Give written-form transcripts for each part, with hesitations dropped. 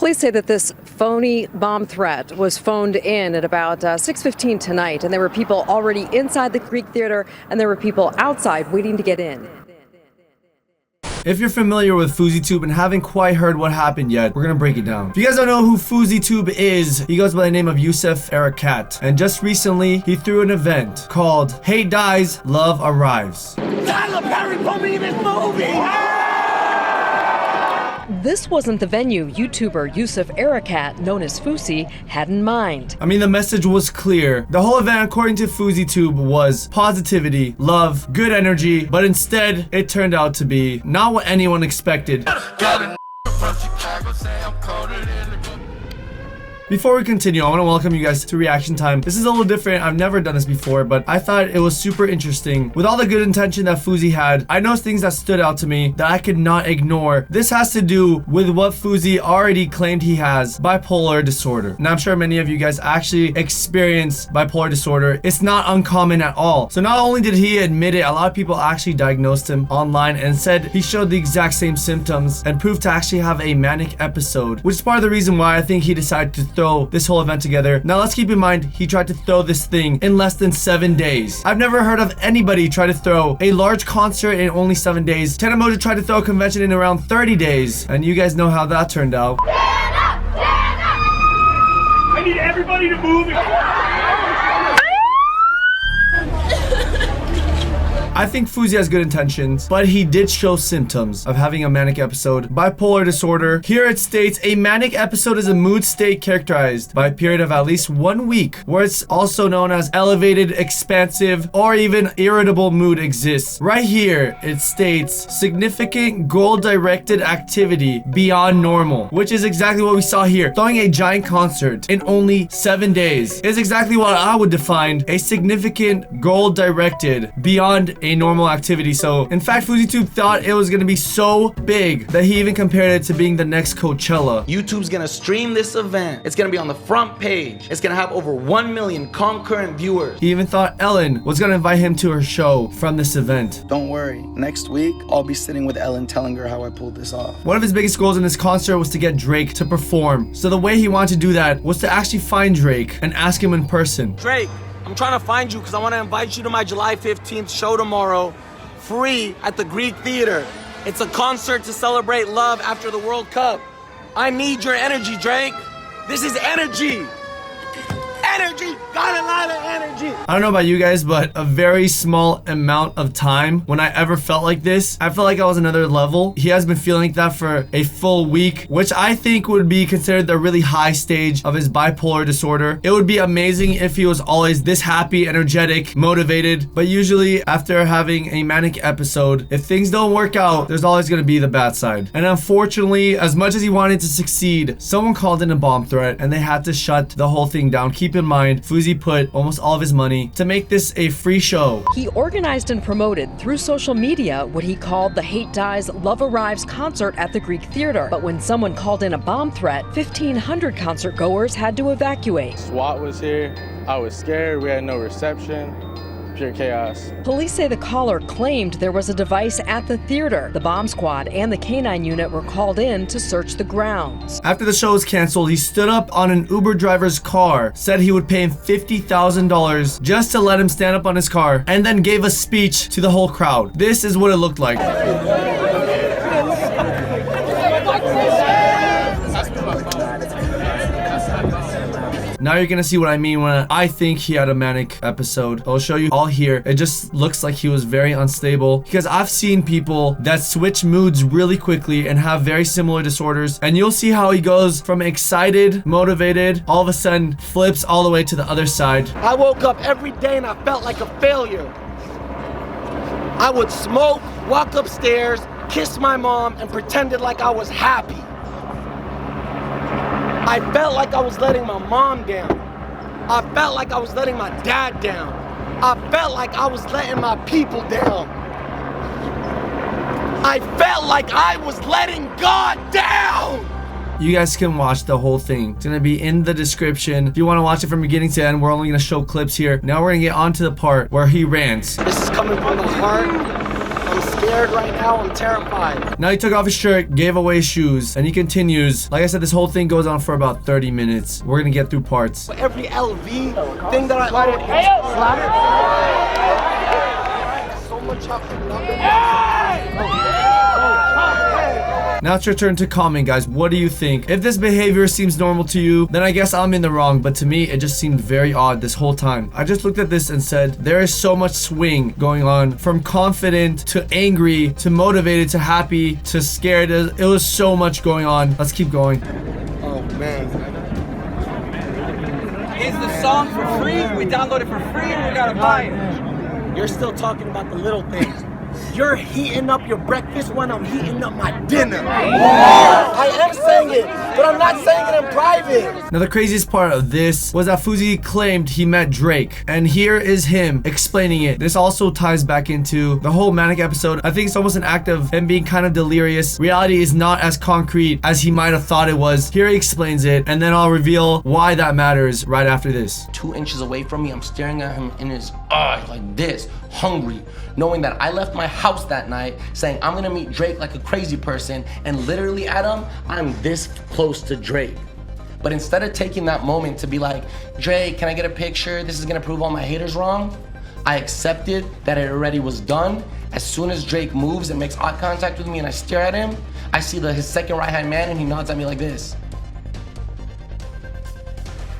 Police say that this phony bomb threat was phoned in at about 6:15 tonight, and there were people already inside the Greek Theater, and there were people outside waiting to get in. If you're familiar with FouseyTube and haven't quite heard what happened yet, we're gonna break it down. If you guys don't know who FouseyTube is, he goes by the name of erratic, and just recently he threw an event called Hate Dies, Love Arrives. Tyler Perry put me in this movie! This wasn't the venue YouTuber erratic, known as Fousey, had in mind. I mean, the message was clear. The whole event, according to FouseyTube, was positivity, love, good energy, but instead, it turned out to be not what anyone expected. Before we continue, I want to welcome you guys to Reaction Time. This is a little different. I've never done this before, but I thought it was super interesting. With all the good intention that Fousey had, I noticed things that stood out to me that I could not ignore. This has to do with what Fousey already claimed he has, bipolar disorder. And I'm sure many of you guys actually experience bipolar disorder. It's not uncommon at all. So not only did he admit it, a lot of people actually diagnosed him online and said he showed the exact same symptoms and proved to actually have a manic episode, which is part of the reason why I think he decided to throw this whole event together. Now let's keep in mind he tried to throw this thing in less than 7 days. I've never heard of anybody try to throw a large concert in only 7 days. Tana Moja tried to throw a convention in around 30 days, and you guys know how that turned out. Stand up! Stand up! I need everybody to move. I think Fousey has good intentions, but he did show symptoms of having a manic episode. Bipolar disorder. Here it states, a manic episode is a mood state characterized by a period of at least 1 week, where it's also known as elevated, expansive, or even irritable mood exists. Right here, it states significant goal-directed activity beyond normal, which is exactly what we saw here. Throwing a giant concert in only 7 days is exactly what I would define a significant goal-directed beyond a normal activity. So in fact, FouseyTube thought it was going to be so big that he even compared it to being the next Coachella. YouTube's gonna stream this event. It's gonna be on the front page. It's gonna have over 1 million concurrent viewers. He even thought Ellen was going to invite him to her show from this event. Don't worry, next week I'll be sitting with Ellen telling her how I pulled this off. One of his biggest goals in this concert was to get Drake to perform. So the way he wanted to do that was to actually find Drake and ask him in person. Drake, I'm trying to find you because I want to invite you to my July 15th show tomorrow, free at the Greek Theater. It's a concert to celebrate love after the World Cup. I need your energy, Drake. This is energy. Energy, got a lot of energy. I don't know about you guys, but a very small amount of time when I ever felt like this, I felt like I was another level. He has been feeling like that for a full week, which I think would be considered the really high stage of his bipolar disorder. It would be amazing if he was always this happy, energetic, motivated, but usually after having a manic episode, if things don't work out, there's always going to be the bad side. And unfortunately, as much as he wanted to succeed, someone called in a bomb threat and they had to shut the whole thing down. Keep in mind, Fousey put almost all of his money to make this a free show. He organized and promoted through social media what he called the Hate Dies, Love Arrives concert at the Greek Theater. But when someone called in a bomb threat, 1,500 concert goers had to evacuate. SWAT was here. I was scared. We had no reception. Pure chaos. Police say the caller claimed there was a device at the theater. The bomb squad and the K9 unit were called in to search the grounds. After the show was canceled, he stood up on an Uber driver's car, said he would pay him $50,000 just to let him stand up on his car, and then gave a speech to the whole crowd. This is what it looked like. Now you're gonna see what I mean when I think he had a manic episode. I'll show you all here. It just looks like he was very unstable, because I've seen people that switch moods really quickly and have very similar disorders, and you'll see how he goes from excited, motivated, all of a sudden flips all the way to the other side. I woke up every day and I felt like a failure. I would smoke, walk upstairs, kiss my mom, and pretended like I was happy. I felt like I was letting my mom down. I felt like I was letting my dad down. I felt like I was letting my people down. I felt like I was letting God down. You guys can watch the whole thing. It's gonna be in the description. If you want to watch it from beginning to end, we're only gonna show clips here. Now we're gonna get on to the part where he rants. This is coming from the heart. I'm scared right now. I'm terrified. Now he took off his shirt, gave away his shoes, and he continues. Like I said, this whole thing goes on for about 30 minutes. We're gonna get through parts. Every LV thing that I own, so much Now it's your turn to comment, guys. What do you think? If this behavior seems normal to you, then I guess I'm in the wrong, but to me, it just seemed very odd this whole time. I just looked at this and said, there is so much swing going on, from confident to angry to motivated to happy to scared. It was so much going on. Let's keep going. Oh, man. Is the song for free? We download it for free and we gotta buy it. You're still talking about the little things. You're heating up your breakfast when I'm heating up my dinner. I am saying it, but I'm not saying it in private. Now the craziest part of this was that Fousey claimed he met Drake, and here is him explaining it. This also ties back into the whole Manic episode. I think it's almost an act of him being kind of delirious. Reality is not as concrete as he might have thought it was. Here he explains it, and then I'll reveal why that matters right after this. 2 inches away from me, I'm staring at him in his eye like this, hungry, knowing that I left my house that night saying I'm gonna meet Drake like a crazy person, and literally, Adam, I'm this close to Drake. But instead of taking that moment to be like, Drake, can I get a picture? This is gonna prove all my haters wrong. I accepted that it already was done. As soon as Drake moves and makes eye contact with me and I stare at him, I see his second right-hand man and he nods at me like this.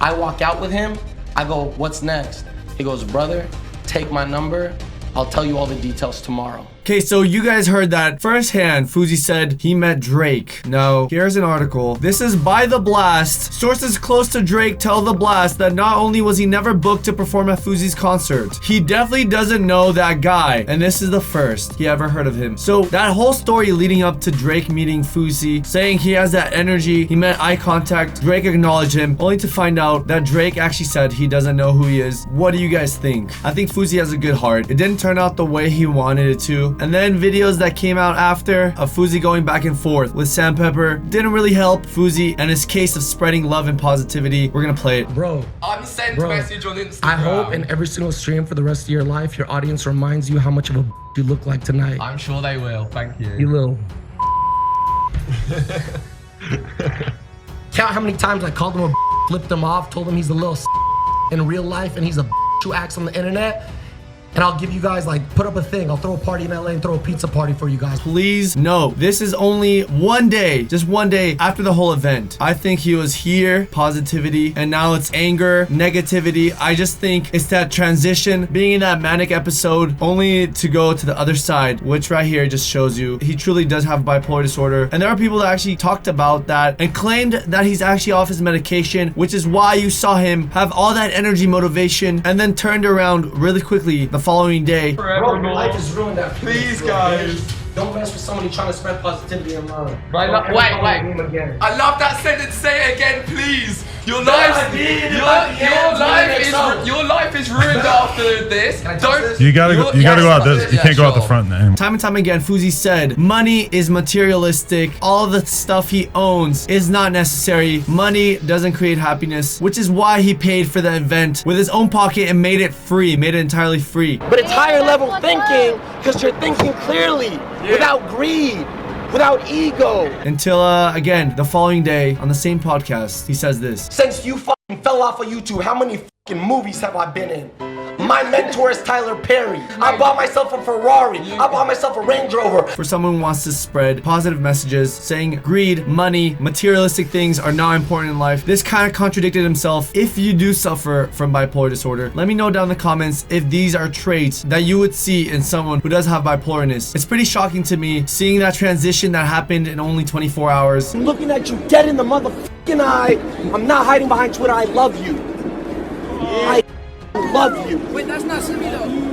I walk out with him, I go, what's next? He goes, brother, take my number. I'll tell you all the details tomorrow. Okay, so you guys heard that firsthand. Fousey said he met Drake. Now, here's an article. This is by The Blast. Sources close to Drake tell The Blast that not only was he never booked to perform at Fousey's concert, he definitely doesn't know that guy. And this is the first he ever heard of him. So that whole story leading up to Drake meeting Fousey, saying he has that energy, he met eye contact, Drake acknowledged him, only to find out that Drake actually said he doesn't know who he is. What do you guys think? I think Fousey has a good heart. It didn't turn out the way he wanted it to. And then videos that came out after of Fousey going back and forth with Sandpepper didn't really help Fousey and his case of spreading love and positivity. We're gonna play it. Bro, Unsent message on Instagram. I hope in every single stream for the rest of your life, your audience reminds you how much of a you look like tonight. I'm sure they will. Thank you. You little. Count how many times I called him a flipped him off, told him he's a little in real life and he's a who acts on the internet. And I'll give you guys, like, put up a thing. I'll throw a party in LA and throw a pizza party for you guys. Please, no. This is only one day, just one day after the whole event. I think he was here, positivity, and now it's anger, negativity. I just think it's that transition, being in that Manic episode, only to go to the other side, which right here just shows you he truly does have bipolar disorder. And there are people that actually talked about that and claimed that he's actually off his medication, which is why you saw him have all that energy, motivation, and then turned around really quickly the following day. Bro, your life is ruined that. Please, guys. Don't mess with somebody trying to spread positivity and love. Right, wait. I love that sentence. Say it again, please. Your life is ruined after this. Don't. You gotta go out this. You can't go out the front name. Time and time again, Fousey said money is materialistic. All the stuff he owns is not necessary. Money doesn't create happiness, which is why he paid for the event with his own pocket and made it free, made it entirely free. But it's higher level thinking because you're thinking clearly, without greed, without ego. Until, again, the following day on the same podcast, he says this. Since you fucking fell off of YouTube, how many fucking movies have I been in? My mentor is Tyler Perry. I bought myself a Ferrari. I bought myself a Range Rover. For someone who wants to spread positive messages, saying greed, money, materialistic things are not important in life, this kind of contradicted himself. If you do suffer from bipolar disorder, let me know down in the comments if these are traits that you would see in someone who does have bipolarness. It's pretty shocking to me seeing that transition that happened in only 24 hours. I'm looking at you dead in the motherfucking eye. I'm not hiding behind Twitter. I love you. I love you. Wait, that's not Simi though.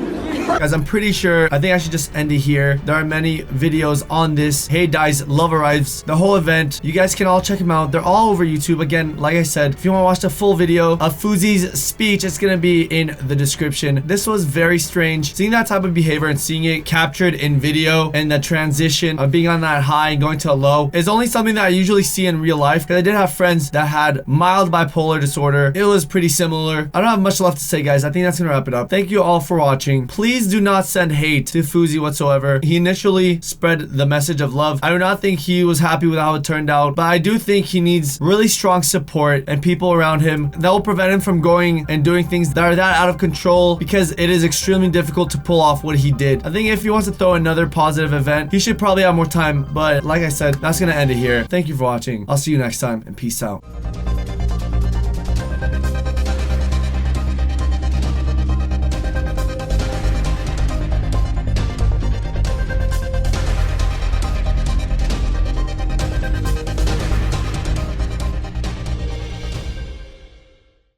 Guys, I'm pretty sure, I think I should just end it here. There are many videos on this Hey Dies Love Arrives, the whole event. You guys can all check them out. They're all over YouTube. Again, like I said, if you want to watch the full video of Fousey's speech, it's gonna be in the description. This was very strange. Seeing that type of behavior and seeing it captured in video and the transition of being on that high and going to a low is only something that I usually see in real life, because I did have friends that had mild bipolar disorder. It was pretty similar. I don't have much left to say, guys. I think that's gonna wrap it up. Thank you all for watching. Please please do not send hate to Fousey whatsoever. He initially spread the message of love. I do not think he was happy with how it turned out, but I do think he needs really strong support and people around him that will prevent him from going and doing things that are that out of control, because it is extremely difficult to pull off what he did. I think if he wants to throw another positive event, he should probably have more time, but like I said, that's gonna end it here. Thank you for watching. I'll see you next time, and peace out.